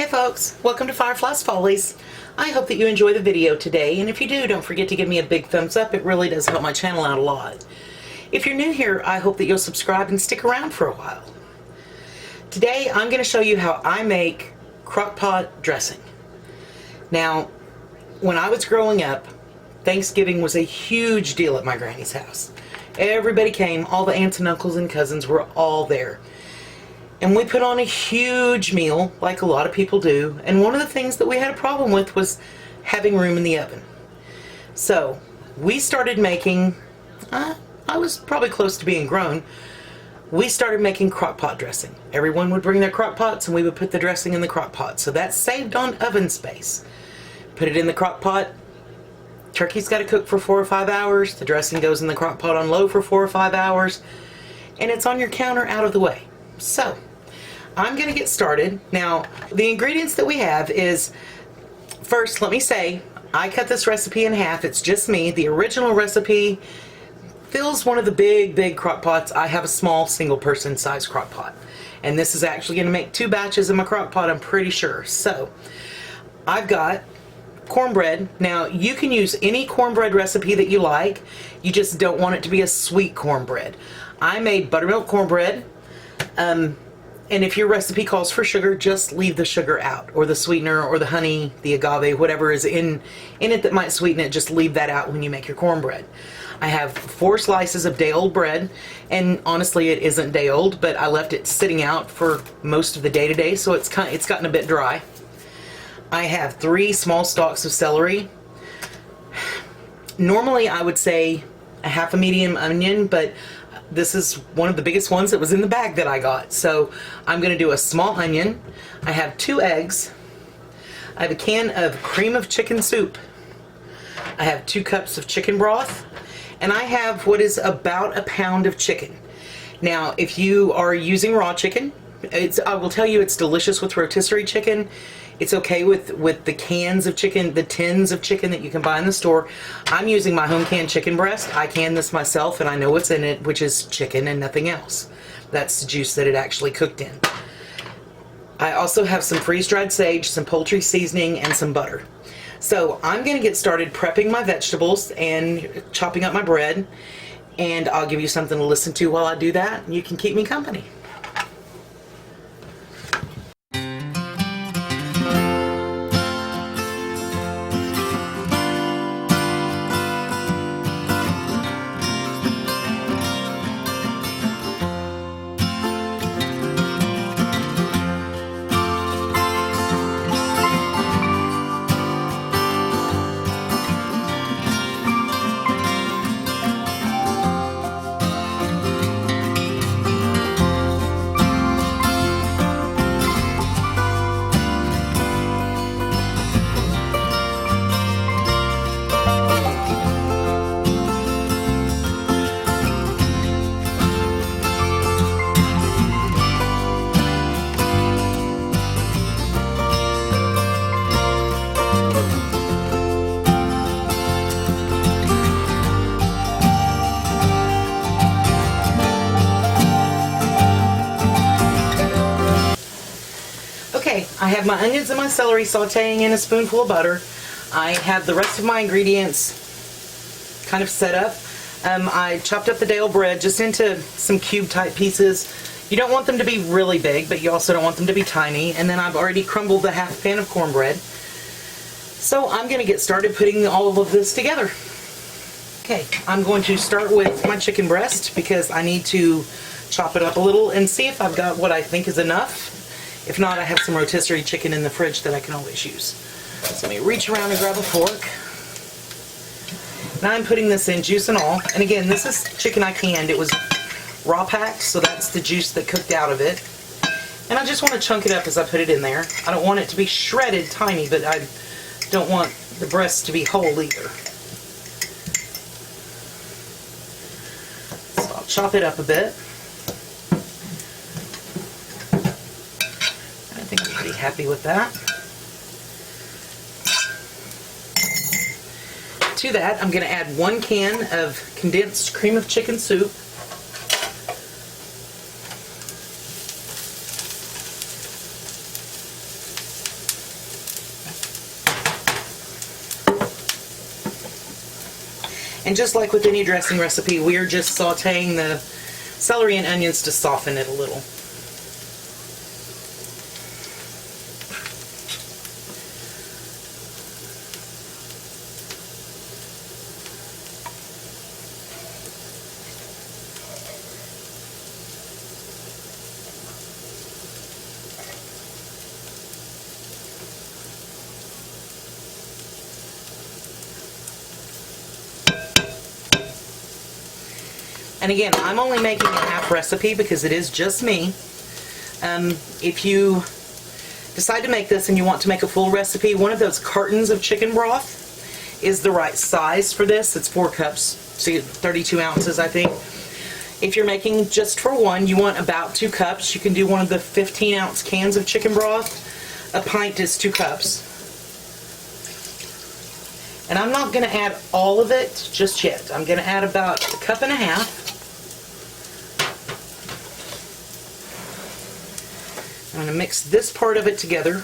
Hey folks, welcome to Fyreflye's Follies. I hope that you enjoy the video today, and if you do, don't forget to give me a big thumbs up. It really does help my channel out a lot. If you're new here, I hope that you'll subscribe and stick around for a while. Today I'm going to show you how I make crock pot dressing. Now, when I was growing up, Thanksgiving was a huge deal at my granny's house. Everybody came, all the aunts and uncles and cousins were all there. And we put on a huge meal, like a lot of people do, and one of the things that we had a problem with was having room in the oven. So, we started making, I was probably close to being grown, we started making crock pot dressing. Everyone would bring their crock pots and we would put the dressing in the crock pot. So that saved on oven space. Put it in the crock pot, turkey's got to cook for 4 or 5 hours, the dressing goes in the crock pot on low for 4 or 5 hours, and it's on your counter out of the way. So, I'm going to get started. Now, the ingredients that we have is, first, let me say, I cut this recipe in half. It's just me. The original recipe fills one of the big crock pots. I have a small single-person size crock pot. And this is actually going to make 2 batches in my crock pot, I'm pretty sure. So, I've got cornbread. Now, you can use any cornbread recipe that you like. You just don't want it to be a sweet cornbread. I made buttermilk cornbread. And if your recipe calls for sugar, just leave the sugar out, or the sweetener, or the honey, the agave, whatever is in it that might sweeten it, just leave that out when you make your cornbread. I have 4 slices of day-old bread, and honestly it isn't day-old, but I left it sitting out for most of the day today, so it's gotten a bit dry. I have 3 small stalks of celery. Normally I would say a half a medium onion, but this is one of the biggest ones that was in the bag that I got. So I'm going to do a small onion. I have 2 eggs. I have a can of cream of chicken soup. I have 2 cups of chicken broth. And I have what is about a pound of chicken. Now, if you are using raw chicken, I will tell you it's delicious with rotisserie chicken. It's okay with the cans of chicken, the tins of chicken that you can buy in the store. I'm using my home canned chicken breast. I can this myself and I know what's in it, which is chicken and nothing else. That's the juice that it actually cooked in. I also have some freeze-dried sage, some poultry seasoning, and some butter. So I'm going to get started prepping my vegetables and chopping up my bread, and I'll give you something to listen to while I do that, and you can keep me company. I have my onions and my celery sauteing in a spoonful of butter. I have the rest of my ingredients kind of set up. I chopped up the day-old bread just into some cube type pieces. You don't want them to be really big, but you also don't want them to be tiny. And then I've already crumbled the half pan of cornbread. So I'm going to get started putting all of this together. Okay, I'm going to start with my chicken breast because I need to chop it up a little and see if I've got what I think is enough. If not, I have some rotisserie chicken in the fridge that I can always use. So let me reach around and grab a fork. Now I'm putting this in, juice and all. And again, this is chicken I canned. It was raw packed, so that's the juice that cooked out of it. And I just want to chunk it up as I put it in there. I don't want it to be shredded tiny, but I don't want the breast to be whole either. So I'll chop it up a bit. I think I'm pretty happy with that. To that, I'm going to add 1 can of condensed cream of chicken soup. And just like with any dressing recipe, we're just sauteing the celery and onions to soften it a little. And again, I'm only making a half recipe because it is just me. If you decide to make this and you want to make a full recipe, one of those cartons of chicken broth is the right size for this. It's 4 cups, so you get 32 ounces, I think. If you're making just for one, you want about 2 cups. You can do one of the 15-ounce cans of chicken broth. A pint is 2 cups. And I'm not going to add all of it just yet. I'm going to add about 1.5 cups. I'm going to mix this part of it together. I'm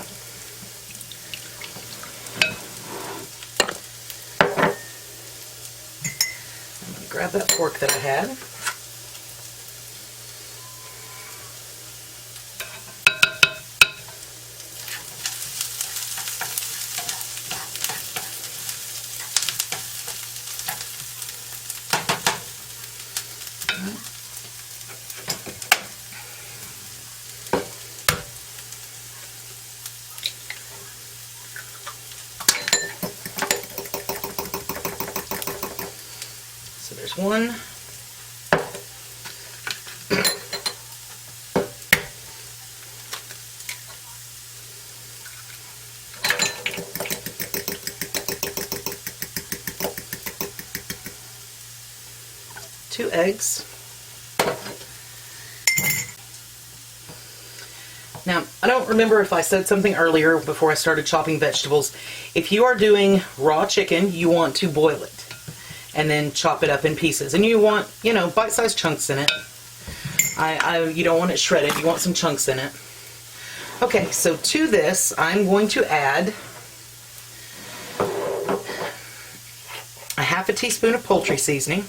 going to grab that pork that I had. So there's one. Two eggs. Now, I don't remember if I said something earlier before I started chopping vegetables. If you are doing raw chicken, you want to boil it and then chop it up in pieces. And you want, you know, bite-sized chunks in it. You don't want it shredded. You want some chunks in it. Okay, so to this, I'm going to add a 1/2 teaspoon of poultry seasoning.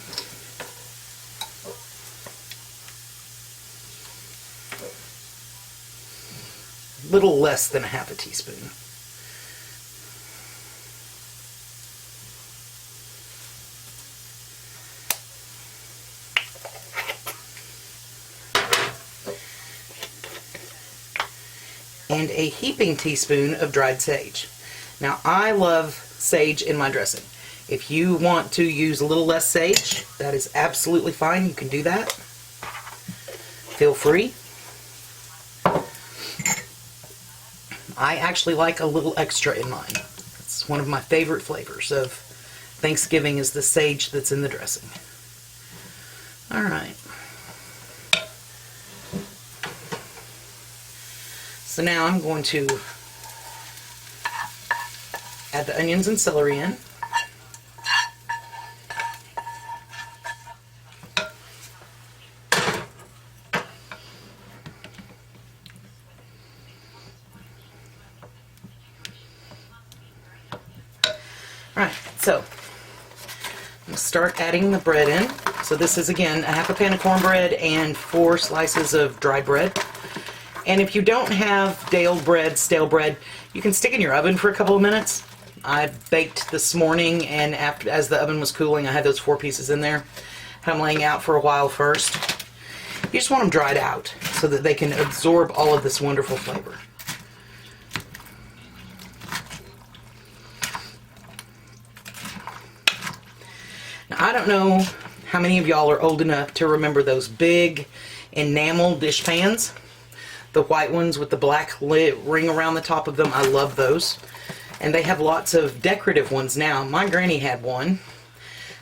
Little less than 1/2 teaspoon. And a heaping teaspoon of dried sage. Now, I love sage in my dressing. If you want to use a little less sage, that is absolutely fine. You can do that. Feel free. I actually like a little extra in mine. It's one of my favorite flavors of Thanksgiving is the sage that's in the dressing. All right. So now I'm going to add the onions and celery in. Alright, so I'm going to start adding the bread in. So this is again a 1/2 pan of cornbread and 4 slices of dry bread. And if you don't have stale bread, you can stick in your oven for a couple of minutes. I baked this morning, and as the oven was cooling, I had those 4 pieces in there. Had them laying out for a while first. You just want them dried out so that they can absorb all of this wonderful flavor. Now, I don't know how many of y'all are old enough to remember those big enamel dish pans. The white ones with the black ring around the top of them. I love those. And they have lots of decorative ones now. My granny had one.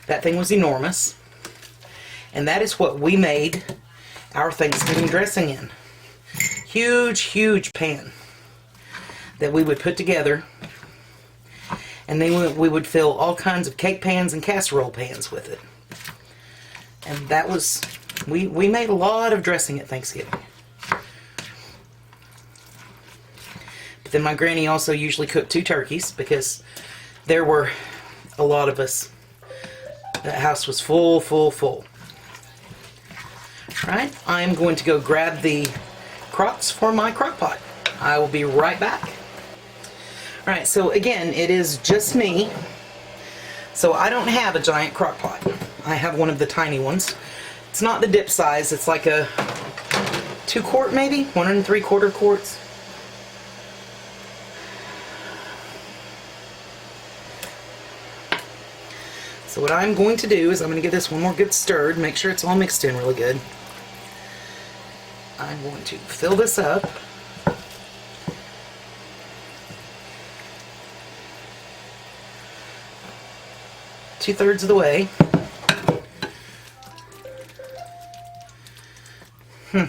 That thing was enormous. And that is what we made our Thanksgiving dressing in. Huge, huge pan that we would put together. And then we would fill all kinds of cake pans and casserole pans with it. And that was, we made a lot of dressing at Thanksgiving. But then my granny also usually cooked 2 turkeys because there were a lot of us That house was full, full, full. All right, I'm going to go grab the crocks for my crock pot. I will be right back. All right, so again, it is just me. So I don't have a giant crock pot. I have one of the tiny ones. It's not the dip size. It's like a 2 quart maybe, 1 3/4 quarts. So what I'm going to do is I'm going to give this one more good stirred, make sure it's all mixed in really good. I'm going to fill this up. Two-thirds of the way. Yeah,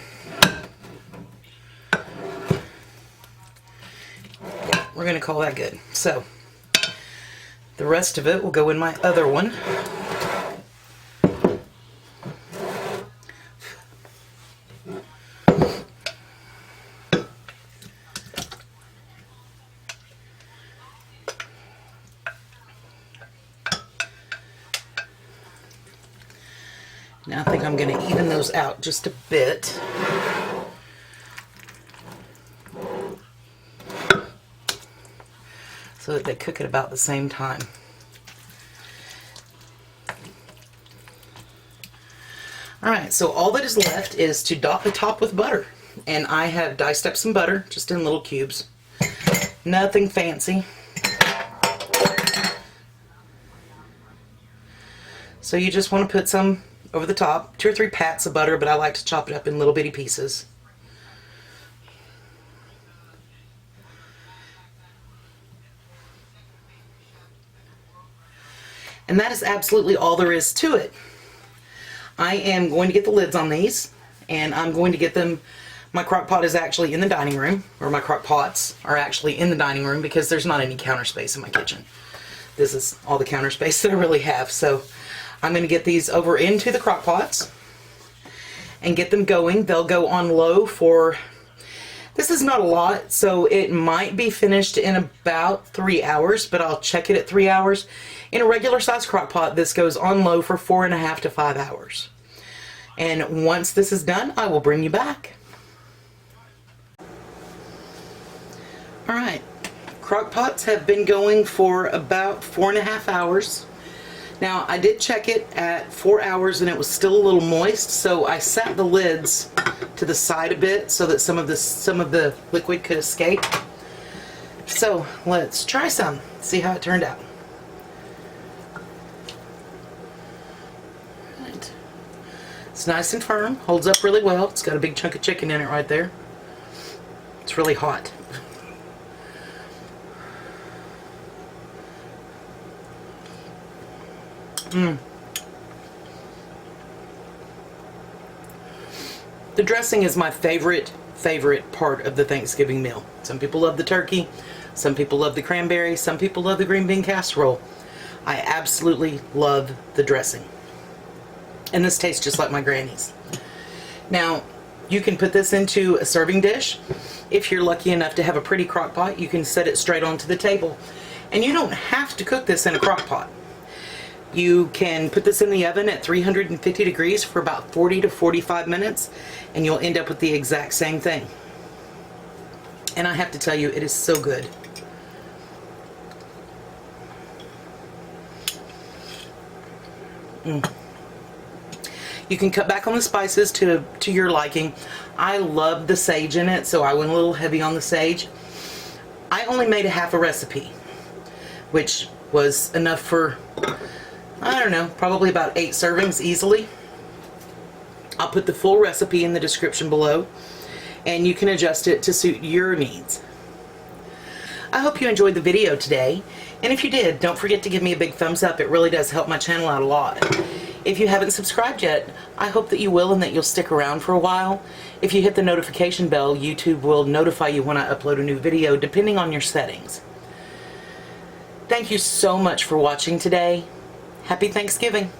we're going to call that good. So the rest of it will go in my other one. Now I think I'm going to even those out just a bit. So that they cook at about the same time. Alright, so all that is left is to dot the top with butter. And I have diced up some butter, just in little cubes. Nothing fancy. So you just want to put some over the top, 2 or 3 pats of butter, but I like to chop it up in little bitty pieces. And that is absolutely all there is to it. I am going to get the lids on these, and I'm going to get them. My crock pot is actually in the dining room, or my crock pots are actually in the dining room because there's not any counter space in my kitchen. This is all the counter space that I really have. So I'm going to get these over into the crock pots and get them going. They'll go on low for, this is not a lot, so it might be finished in about 3 hours, but I'll check it at 3 hours. In a regular size crock pot, this goes on low for 4.5 to 5 hours. And once this is done, I will bring you back. Alright, crock pots have been going for about 4.5 hours. Now, I did check it at 4 hours and it was still a little moist, so I set the lids to the side a bit so that some of the liquid could escape. So, let's try some, see how it turned out. Right. It's nice and firm, holds up really well. It's got a big chunk of chicken in it right there. It's really hot. The dressing is my favorite part of the Thanksgiving meal. Some people love the turkey, some people love the cranberry, some people love the green bean casserole. I absolutely love the dressing. And this tastes just like my granny's. Now, you can put this into a serving dish. If you're lucky enough to have a pretty crock pot, you can set it straight onto the table. And you don't have to cook this in a crock pot. You can put this in the oven at 350 degrees for about 40 to 45 minutes and you'll end up with the exact same thing. And I have to tell you, it is so good. You can cut back on the spices to your liking. I love the sage in it, so I went a little heavy on the sage. I only made a half a recipe, which was enough for, I don't know, probably about 8 servings easily. I'll put the full recipe in the description below, and you can adjust it to suit your needs. I hope you enjoyed the video today, and if you did, don't forget to give me a big thumbs up. It really does help my channel out a lot. If you haven't subscribed yet, I hope that you will and that you'll stick around for a while. If you hit the notification bell, YouTube will notify you when I upload a new video, depending on your settings. Thank you so much for watching today. Happy Thanksgiving.